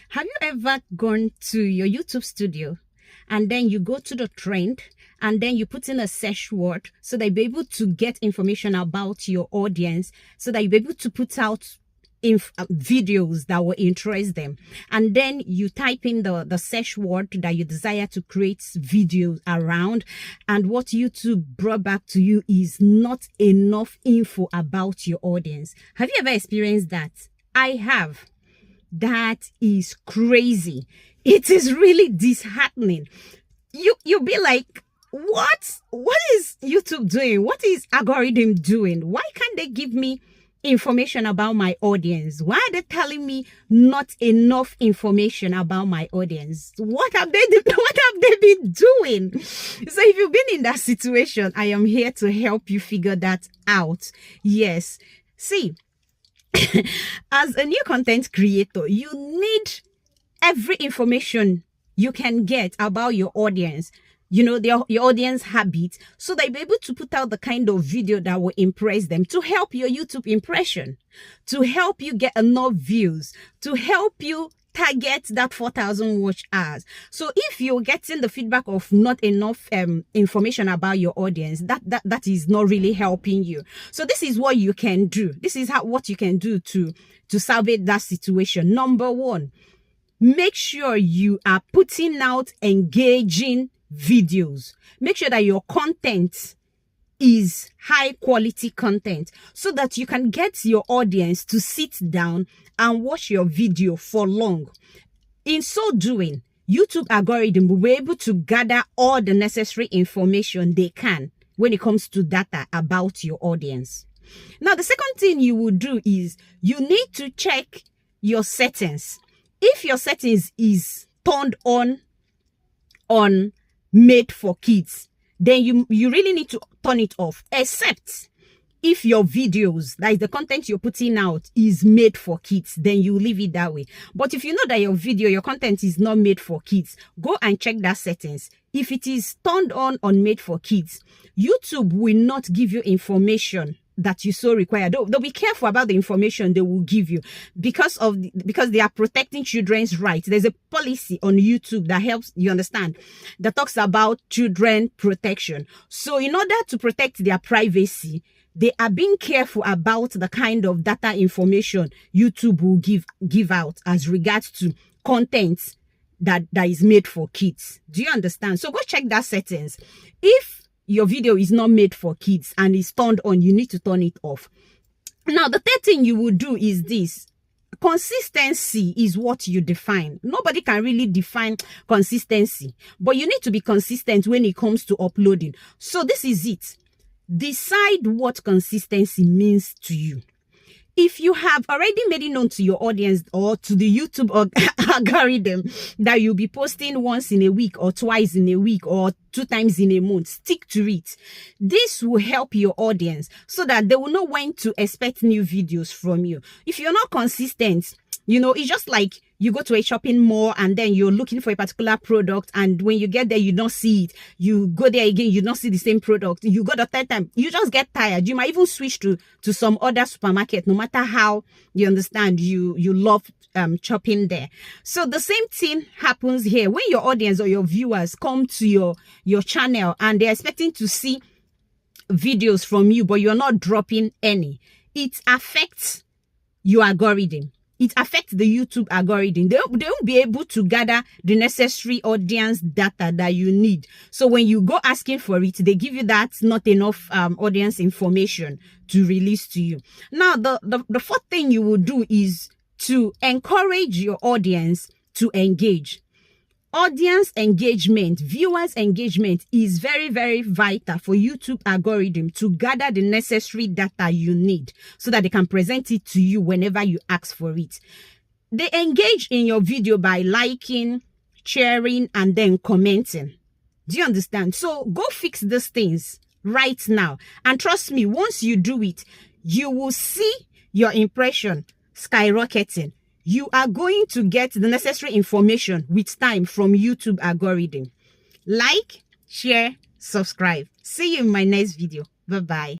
Have you ever gone to your YouTube studio and then you go to the trend and then you put in a search word so that you'll be able to get information about your audience, so that you'll be able to put out videos that will interest them, and then you type in the search word that you desire to create videos around, and what YouTube brought back to you is not enough info about your audience? Have you ever experienced that? I have. That is crazy. It is really disheartening. You'll be like, what is YouTube doing? What is algorithm doing? Why can't they give me information about my audience? Why are they telling me not enough information about my audience? What have they been doing? So if you've been in that situation, I am here to help you figure that out. Yes. See, as a new content creator, you need every information you can get about your audience, your audience habits, so that you'll be able to put out the kind of video that will impress them, to help your YouTube impression, to help you get enough views, to help you target that 4,000 watch hours. So if you're getting the feedback of not enough information about your audience, that is not really helping you. So this is what you can do. This is what you can do to salvage that situation. Number one, make sure you are putting out engaging videos. Make sure that your content is high quality content, so that you can get your audience to sit down and watch your video for long. In so doing, YouTube algorithm will be able to gather all the necessary information they can when it comes to data about your audience. Now, the second thing you will do is you need to check your settings. If your settings is turned on made for kids, then you really need to turn it off, except if your videos, that is the content you're putting out, is made for kids, then you leave it that way. But if you know that your content is not made for kids, go and check that settings. If it is turned on made for kids, YouTube will not give you information that you so require. They'll be careful about the information they will give you because they are protecting children's rights. There's a policy on YouTube that helps you understand, that talks about children protection. So in order to protect their privacy, they are being careful about the kind of data information YouTube will give out as regards to content that is made for kids. Do you understand? So go check that settings. If your video is not made for kids and is turned on, you need to turn it off. Now, the third thing you will do is this. Consistency is what you define. Nobody can really define consistency, but you need to be consistent when it comes to uploading. So this is it. Decide what consistency means to you. If you have already made it known to your audience or to the YouTube algorithm that you'll be posting once in a week or twice in a week or 2 times in a month, stick to it. This will help your audience so that they will know when to expect new videos from you. If you're not consistent, it's just like you go to a shopping mall and then you're looking for a particular product, and when you get there, you don't see it. You go there again, you don't see the same product. You go the third time, you just get tired. You might even switch to some other supermarket, no matter how you understand you love shopping there. So the same thing happens here. When your audience or your viewers come to your channel and they're expecting to see videos from you, but you're not dropping any, it affects your algorithm. It affects the YouTube algorithm. They won't be able to gather the necessary audience data that you need. So when you go asking for it, they give you that not enough audience information to release to you. Now, the fourth thing you will do is to encourage your audience to engage. Audience engagement, viewers engagement is very, very vital for YouTube algorithm to gather the necessary data you need so that they can present it to you whenever you ask for it. They engage in your video by liking, sharing, and then commenting. Do you understand? So go fix these things right now. And trust me, once you do it, you will see your impression skyrocketing. You are going to get the necessary information with time from YouTube algorithm. Like, share, subscribe. See you in my next video. Bye-bye.